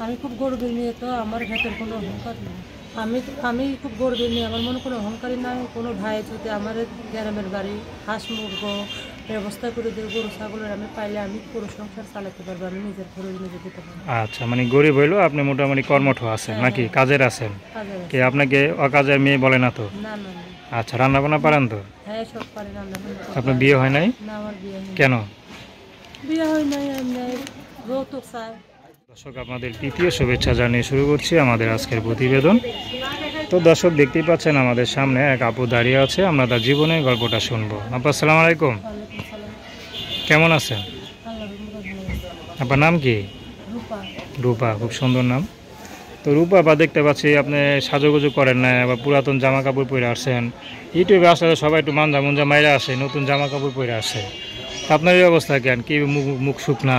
আমি খুব গর্বের মেয়ে, তো আমার ভেতর কোনো অহংকার নেই। আমি আমি খুব গর্বের মেয়ে, আমার মনে কোনো অহংকারই নাই। কোনো ভাই যদি আমার গ্রামের বাড়ি হাঁস মুরগ ব্যবস্থা করে দিয়ে গরু ছাগলের আমি পাইলে আমি পুরো সংসার চালাতে পারবো, আমি নিজের খরচ নিজে দিতে পারবো। আচ্ছা, মানে গরিব হইলেও আপনি মোটামুটি কর্মঠ আছেন নাকি, কাজের আছেন? কে আপনাকে অকাজের মেয়ে বলে না তো? না না না। আচ্ছা, রান্না বান্না পারেন তো? হ্যাঁ, সব পারি রান্না বান্না। আপনার বিয়ে হয় নাই? না, আমার বিয়ে হয় কেন? বিয়ে হয় নাই, এমনি যৌতুক চাই। দর্শক, আপনাদের তৃতীয় শুভেচ্ছা জানিয়ে শুরু করছি আমাদের আজকের প্রতিবেদন। তো দর্শক, দেখতেই পাচ্ছেন আমাদের সামনে এক আপু দাঁড়িয়ে আছে, আমরা তার জীবনের গল্পটা শুনবো। আপু, আসসালামু আলাইকুম। ওয়ালাইকুম সালাম। কেমন আছেন? আল্লাহর রহমতে ভালো আছি। আপনার নাম কি? রূপা। রূপা, খুব সুন্দর নাম। তো রূপা বা দেখতে পাচ্ছি আপনি সাজুগুজু করেন না, আবার পুরাতন জামা কাপড় পরে আসছেন। ইউটিউবে আসলে সবাই একটু মাঞ্জা মুঞ্জা মাইরা আসে, নতুন জামা কাপড় পরে আসে। তো আপনার এই অবস্থা কেন? কি মুখ শুকনা,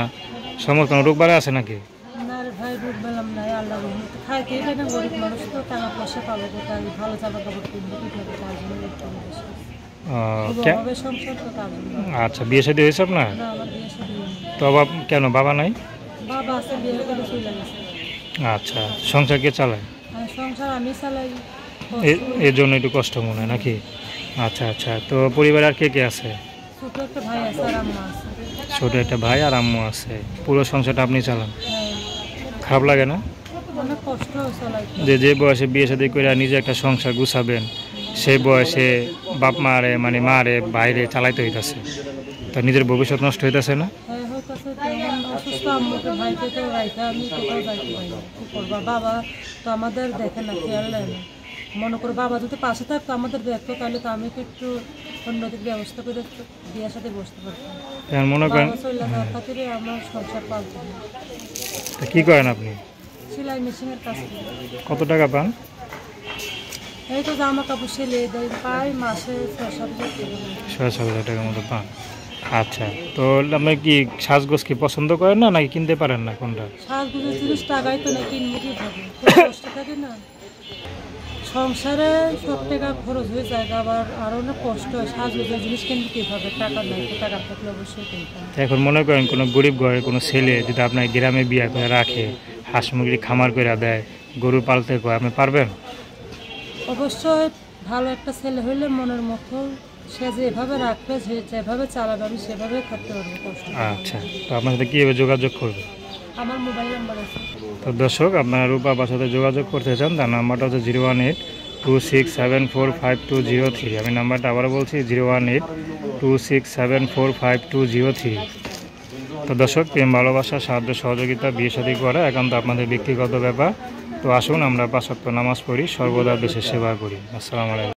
সমস্ত রোগ বাড়া আছে নাকি? না রে ভাই, রূপ পেলাম না, আল্লাহর রহমতে খাইতে এটা না, গরিব মানুষ তো টাকা পয়সা পাবো কোথায়, ভালো জামা কাপড় কিনবো কিভাবে, তার জন্য একটু বেশি অভাবে সংসার, তো তার জন্য। আচ্ছা, বিয়ে শাদী হয়েছে আপনার? না, আমার বিয়ে শাদী হয়নি। তো বাবা কেন, বাবা নাই? বাবা আছে, বিয়ে করে চলে গেছে। আচ্ছা, সংসার কে চালায়? আর সংসার আমি চালাই। এর জন্য একটু কষ্ট মনে হয় নাকি? আচ্ছা আচ্ছা, তো পরিবারে আর কে কে আছে? ছোট একটা ভাই আছে আর আম্মা আছে। ছোট একটা ভাই আর আম্মু আছে, পুরো সংসারটা আপনি চালান? হ্যাঁ, খারাপ লাগে না অনেক কষ্ট চালাই। যে বয়সে বিয়ে শাদী করে নিজে একটা সংসার গুছাবেন, সেই বয়সে বাপ মারে মানে মারে বাইরে চালাইতে হইতাছে, তা নিজের ভবিষ্যৎ নষ্ট হইতাছে না? হ্যাঁ, হইতেছে। তেমন অসুস্থ আম্মুকে ভাইকে তো রাইখা আমি কোথাও যাইতে পারি না, কী করবা। বাবা তো আমাদের দেখে না, খেয়াল নেয় না। মনে করো বাবা যদি পাশে থাকতো আমাদের দেখতো, তাহলে তো আমি তো একটু অন্যদিকে ব্যবস্থা করে বিয়ের সাথে বসতে পারতাম। এখন মনে করেন, বাবা চলে যাওয়ার খাতিরে আমার সংসার পালতে হয়। তা কী করেন আপনি? সেলাই মেশিনের কাজ করি। কত টাকা পান? এই তো জামা কাপড় সেলাই দেয়, পাই মাসে 6-7 হাজার টাকা। 6-7 হাজার টাকার মতো পান। আচ্ছা, তো আপনি কি সাজগোজ কি পছন্দ করেন না, নাকি কিনতে পারেন না, কোনটা? সাজগুজের জিনিস টাকাই তো না, কিনবো কীভাবে, কষ্ট থাকে না সংসারে, সব টাকা খরচ হয়ে যায়, আবার আরও অনেক কষ্ট হয়। সাজগুজের জিনিস কিনবো কীভাবে, টাকা নাই তো, টাকা থাকলে অবশ্যই কিনতাম। এখন মনে করেন কোনো গরিব ঘরের কোনো ছেলে যদি আপনার গ্রামে বিয়ে করে রাখে, হাঁস মুরগি খামার করে দেয়, গরু পালতে কয়, আপনি পারবেন? অবশ্যই ভালো একটা ছেলে হইলে মনের মতো সে যেভাবে রাখবে, যে যেভাবে চালাবে, আমি সেভাবে থাকতে পারবো, কষ্ট হবে না। আচ্ছা, তো আপনার সাথে কীভাবে যোগাযোগ করবে? আমার মোবাইল নাম্বার আছে। তো দর্শক, আপনারা রূপা আপার সাথে যোগাযোগ করতে চান, তার নাম্বারটা হচ্ছে 01826745203। আমি নাম্বারটা আবারও বলছি, 01826745203। তো দর্শক, প্রেম ভালোবাসা সাহায্য সহযোগিতা বিয়ে শাদী করা একান্ত আপনাদের ব্যক্তিগত ব্যাপার। তো আসুন আমরা 5 ওয়াক্ত নামাজ পড়ি, সর্বদা দেশের সেবা করি। আসসালামু আলাইকুম।